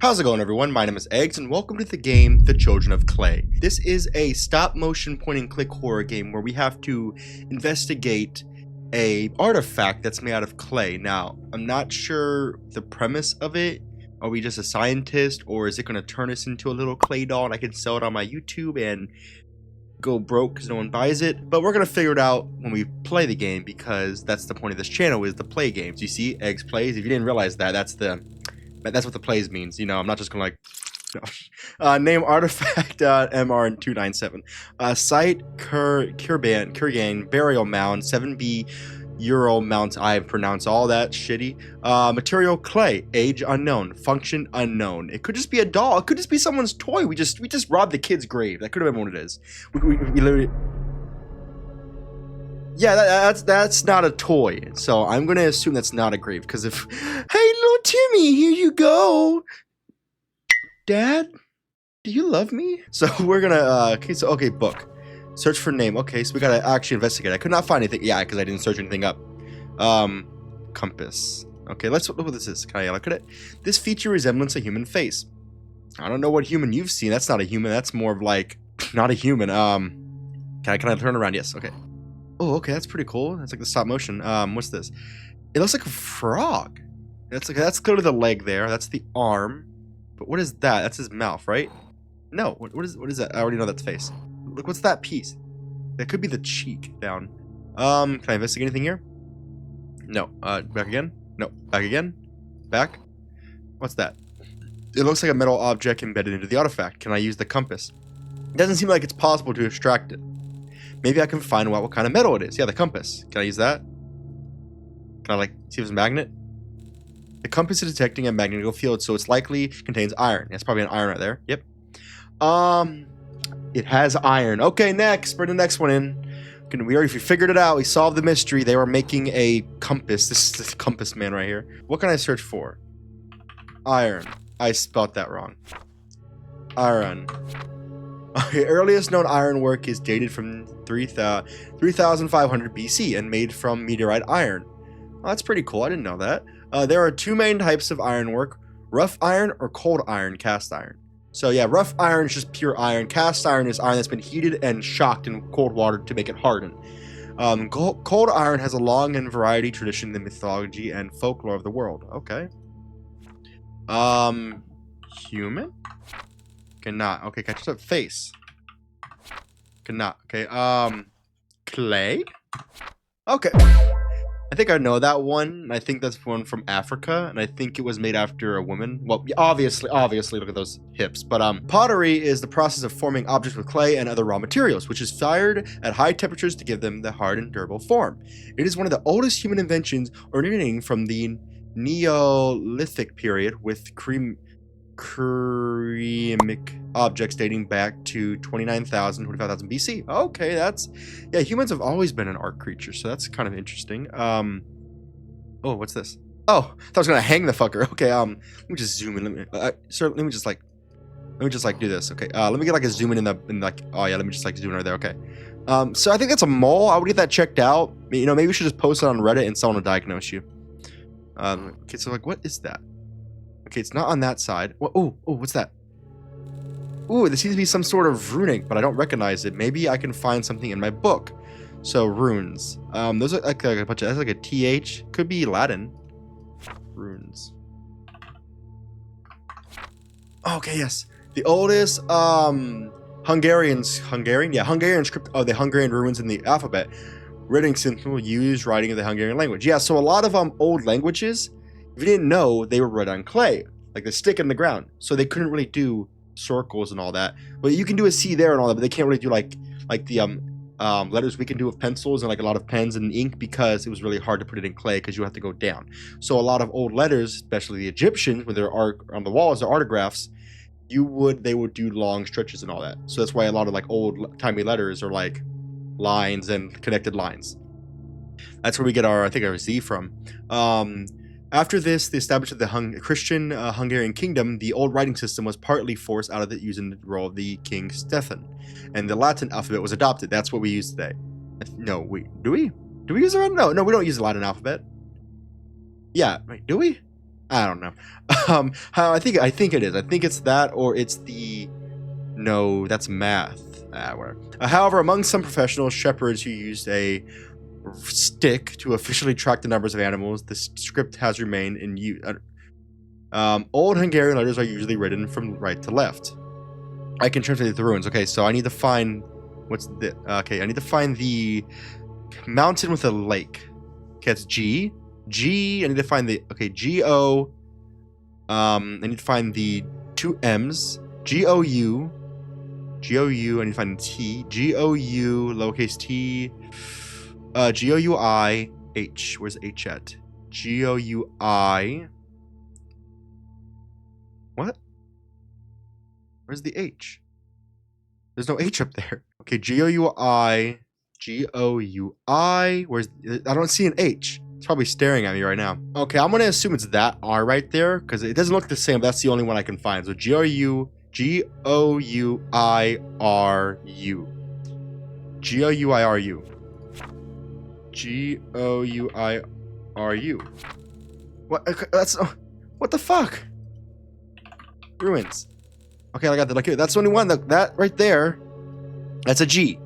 How's it going, everyone? My name is Eggs, and welcome to the game The Children of Clay. This is a stop-motion point-and-click horror game where we have to investigate a artifact that's made out of clay. Now, I'm not sure the premise of it. Are we just a scientist, or is it going to turn us into a little clay doll and I can sell it on my YouTube and go broke because no one buys it? But we're going to figure it out when we play the game, because that's the point of this channel, is to play games. You see, Eggs Plays. If you didn't realize that, that's what the plays means. You know, I'm not just gonna name artefact MR297. Site Kurgan burial mound 7B Euro mount. I pronounce all that shitty. Material clay. Age unknown. Function unknown. It could just be a doll. It could just be someone's toy. We just robbed the kid's grave. That could have been what it is. We literally. Yeah, that's not a toy, so I'm gonna assume that's not a grave. Because if, hey, little Timmy, here you go. Dad, do you love me? So we're gonna okay, book, search for name. Okay, so we gotta actually investigate. I could not find anything. Yeah, because I didn't search anything up. Compass. Okay, let's look what this is. Can I look at it? This feature resembles a human face. I don't know what human you've seen. That's not a human. That's more of like not a human. Can I turn around? Yes. Okay. Oh, okay, that's pretty cool. That's like the stop motion. What's this? It looks like a frog. That's clearly the leg there. That's the arm. But what is that? That's his mouth, right? No. What is that? I already know that's face. Look, what's that piece? That could be the cheek down. Can I investigate anything here? No. Back again? No. Back again? Back? What's that? It looks like a metal object embedded into the artifact. Can I use the compass? It doesn't seem like it's possible to extract it. Maybe I can find out what kind of metal it is. Yeah, the compass. Can I use that? Can I, see if it's a magnet? The compass is detecting a magnetic field, so it's likely contains iron. That's probably an iron right there. Yep. It has iron. Okay, next. Bring the next one in. We figured it out. We solved the mystery. They were making a compass. This is the compass man right here. What can I search for? Iron. I spelled that wrong. Iron. The earliest known ironwork is dated from 3500 BC and made from meteorite iron. Oh, that's pretty cool. I didn't know that. There are two main types of ironwork: rough iron or cold iron cast iron. So yeah, rough iron is just pure iron. Cast iron is iron that's been heated and shocked in cold water to make it harden. Cold iron has a long and variety tradition in the mythology and folklore of the world. Okay. Human? Cannot. Okay, catch up. Face. Cannot. Okay. Clay? Okay. I think I know that one. I think that's one from Africa, and I think it was made after a woman. Well, obviously, look at those hips. But pottery is the process of forming objects with clay and other raw materials, which is fired at high temperatures to give them the hard and durable form. It is one of the oldest human inventions, originating from the Neolithic period, with ceramic objects dating back to 25,000 BC. Okay, yeah, humans have always been an art creature, so that's kind of interesting. Oh, what's this? Oh, I thought I was gonna hang the fucker. Okay, let me just zoom in. Let me just do this. Okay, let me get a zoom in oh yeah, let me just zoom in right there. Okay. So I think that's a mole. I would get that checked out. You know, maybe we should just post it on Reddit and someone will diagnose you. Okay, so what is that? Okay, it's not on that side. Oh, what's that? Ooh, there seems to be some sort of runic, but I don't recognize it. Maybe I can find something in my book. So, runes. Those are like a bunch of, that's like a TH. Could be Latin. Runes. Okay, yes. The oldest, Hungarian script of the Hungarian runes in the alphabet. Writing simple used writing of the Hungarian language. Yeah, so a lot of old languages, if you didn't know, they were written on clay, like the stick in the ground. So they couldn't really do circles and all that. But you can do a C there and all that, but they can't really do like the letters we can do with pencils and like a lot of pens and ink, because it was really hard to put it in clay because you have to go down. So a lot of old letters, especially the Egyptians, with their art on the walls, their artographs, they would do long stretches and all that. So that's why a lot of old timey letters are like lines and connected lines. That's where we get our Z from. After this, the establishment of the Christian Hungarian kingdom, the old writing system was partly forced out of it using the role of the King Stephen, and the Latin alphabet was adopted. That's what we use today. No, do we? Do we use it? No, we don't use the Latin alphabet. Yeah, right, do we? I don't know. I think it is. I think it's that, or it's the. No, that's math. Whatever. However, among some professional shepherds who used a stick to officially track the numbers of animals, the script has remained in use. Old Hungarian letters are usually written from right to left. I can translate the ruins. Okay, so I need to find what's the. Okay, I need to find the mountain with a lake. Okay, it's G. G. I need to find the. Okay, G O. I need to find the two M's. G O U. G O U. I need to find the T. G O U lowercase T. G O U I H. Where's H at? G O U I. What? Where's the H? There's no H up there. Okay, G O U I. G O U I. Where's? I don't see an H. It's probably staring at me right now. Okay, I'm gonna assume it's that R right there because it doesn't look the same. That's the only one I can find. So G O U I R U. G O U I R U. G O U I R U. What? That's what the fuck? Ruins. Okay, I got that. Okay, that's the only one. That right there. That's a G.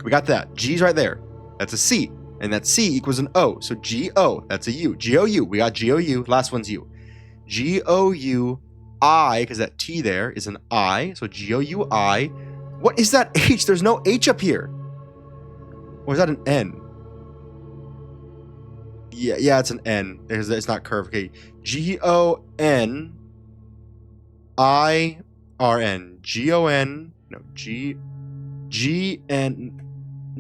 We got that. G's right there. That's a C. And that C equals an O. So G-O, that's a U. G-O-U, we got G-O-U. Last one's U. G-O-U-I, because that T there is an I. So G-O-U-I. What is that H? There's no H up here. Or is that an N? Yeah, it's an N. It's not curved. Okay. G-O-N-I-R-N. G-O-N. No, G-N.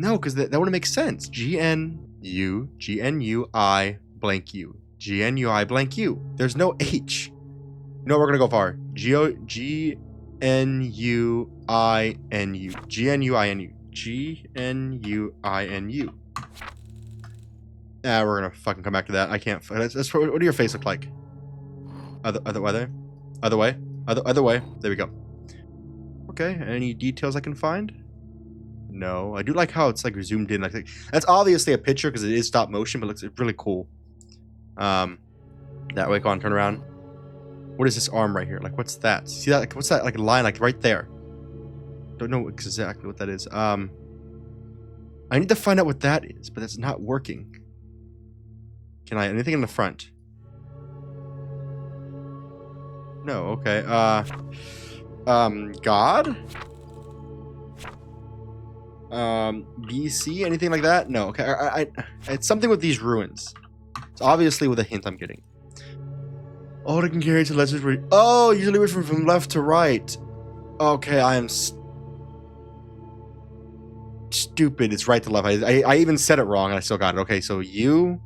No, because that wouldn't make sense. G-N-U, G-N-U-I blank U. G-N-U-I blank U. There's no H. No, we're going to go far. G-N-U-I-N-U. G-N-U-I-N-U. G-N-U-I-N-U. We're going to fucking come back to that. I can't. What do your face look like? Other way? Other way? Other way. There we go. Okay, any details I can find? No, I do like how it's like zoomed in. Like that's obviously a picture because it is stop motion, but it looks really cool. That way, go on, turn around. What is this arm right here? Like, what's that? See that? Like, what's that? Like a line, like right there. Don't know exactly what that is. I need to find out what that is, but it's not working. Can I? Anything in the front? No. Okay. God. BC, anything like that? No. Okay, it's something with these ruins. It's obviously with a hint I'm getting. All I can carry to letters. Oh, usually read from left to right. Okay, I am stupid. It's right to left. I even said it wrong and I still got it. Okay, so U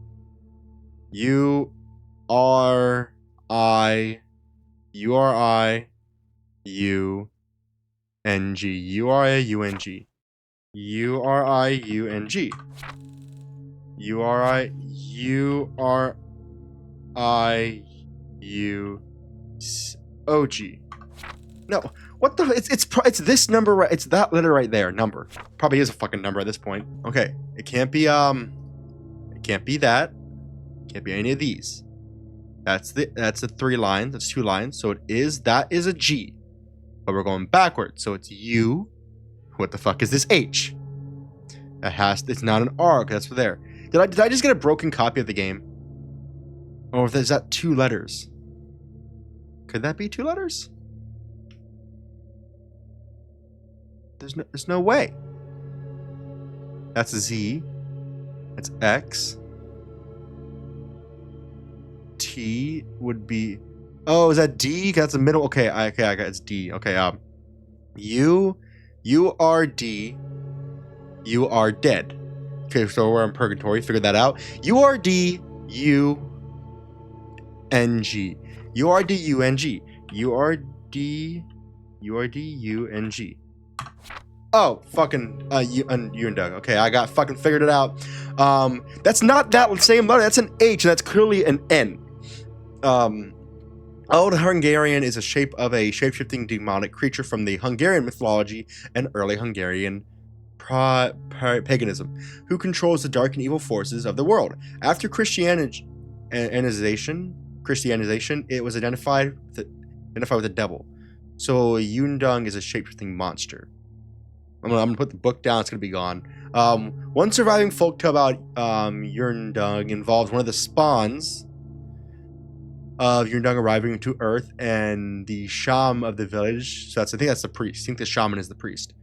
R I U N G U R A U N G. U-R-I-U-N-G. U-R-I-U-O-G. No, what the? It's this number right? It's that letter right there. Number probably is a fucking number at this point. Okay, it can't be it can't be that. Can't be any of these. That's the 3 lines. That's 2 lines. So that is a G, but we're going backwards. So it's U. What the fuck is this H? It's not an R, because that's there. Did I just get a broken copy of the game? Or is that 2 letters? Could that be 2 letters? There's no way. That's a Z. That's X. T would be. Oh, is that D? That's the middle. Okay, I got it's D. Okay, U R D. You are dead. Okay, so we're in purgatory. Figured that out. U-R-D-U-N-G. U-R-D-U-N-G. U-R-D-U-N-G. Oh, fucking you and Doug. Okay, I got fucking figured it out. That's not that same letter. That's an H, and that's clearly an N. Old Hungarian is a shape of a shape-shifting demonic creature from the Hungarian mythology and early Hungarian paganism, who controls the dark and evil forces of the world. After Christianization, Christianization, it was identified with the devil. So Yundung is a shape-shifting monster. I'm gonna put the book down. It's gonna be gone. One surviving folktale about Yundung involves one of the spawns of Yundung arriving to Earth, and the shaman of the village. So I think that's the priest. I think the shaman is the priest.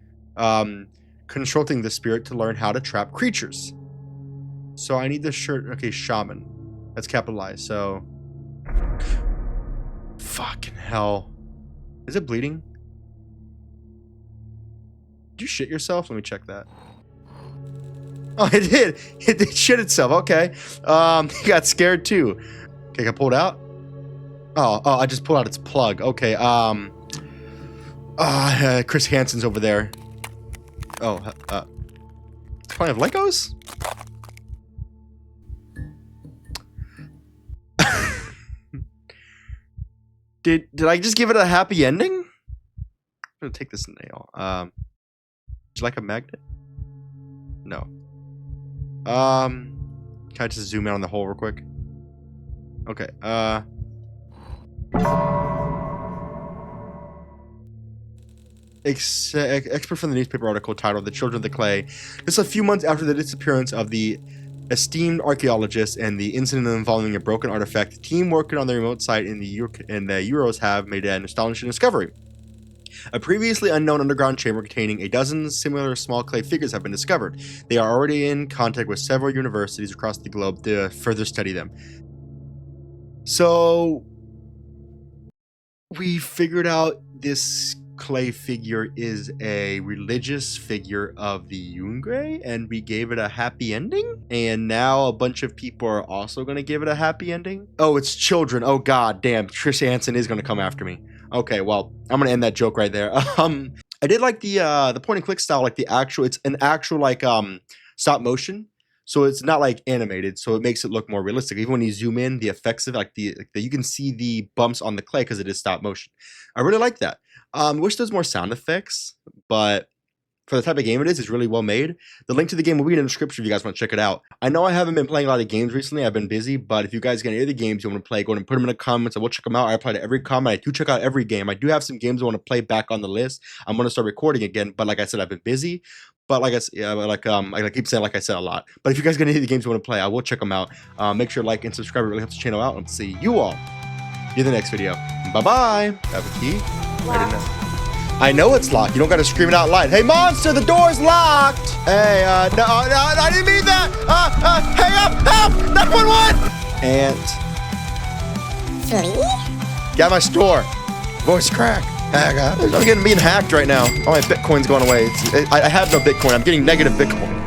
Consulting the spirit to learn how to trap creatures. So I need the shirt. Okay, shaman. That's capitalized. So fucking hell. Is it bleeding? Did you shit yourself? Let me check that. Oh, it did. It did shit itself. Okay. He got scared too. Okay, I pulled out. Oh, I just pulled out its plug. Okay. Chris Hansen's over there. Oh, playing of Legos? Did I just give it a happy ending? I'm gonna take this nail. Would you like a magnet? No. Can I just zoom in on the hole real quick? Okay. Expert from the newspaper article titled "The Children of the Clay." Just a few months after the disappearance of the esteemed archaeologist and the incident involving a broken artifact, the team working on the remote site in the Euros have made an astonishing discovery. A previously unknown underground chamber containing a dozen similar small clay figures have been discovered. They are already in contact with several universities across the globe to further study them. So we figured out this clay figure is a religious figure of the Yungray, and we gave it a happy ending, and now a bunch of people are also going to give it a happy ending. Oh, it's children. Oh god damn, Trish Hansen is going to come after me. Okay, well, I'm going to end that joke right there. I did like the point and click style, like it's an actual like stop motion, so it's not like animated, so it makes it look more realistic. Even when you zoom in, the effects of it, you can see the bumps on the clay because it is stop motion. I really like that. Wish there's more sound effects, but for the type of game it is, it's really well made. The link to the game will be in the description if you guys want to check it out. I know I haven't been playing a lot of games recently. I've been busy, but if you guys get any of the games you want to play, go ahead and put them in the comments. I will check them out. I reply to every comment. I do check out every game. I do have some games I want to play back on the list. I'm going to start recording again, but like I said, I've been busy. But like I said, I keep saying like I said a lot. But if you guys get any of the games you want to play, I will check them out. Make sure to like and subscribe. It really helps the channel out. And I'll see you all in the next video. Bye-bye. Have a key? Wow. I didn't know. I know it's locked. You don't gotta scream it out loud. Hey, monster, the door's locked. Hey, no, I didn't mean that. Hey, help, 911. Aunt. Flea? Got my store. Voice crack. I'm getting being hacked right now. All my Bitcoin's going away. I have no Bitcoin. I'm getting negative Bitcoin.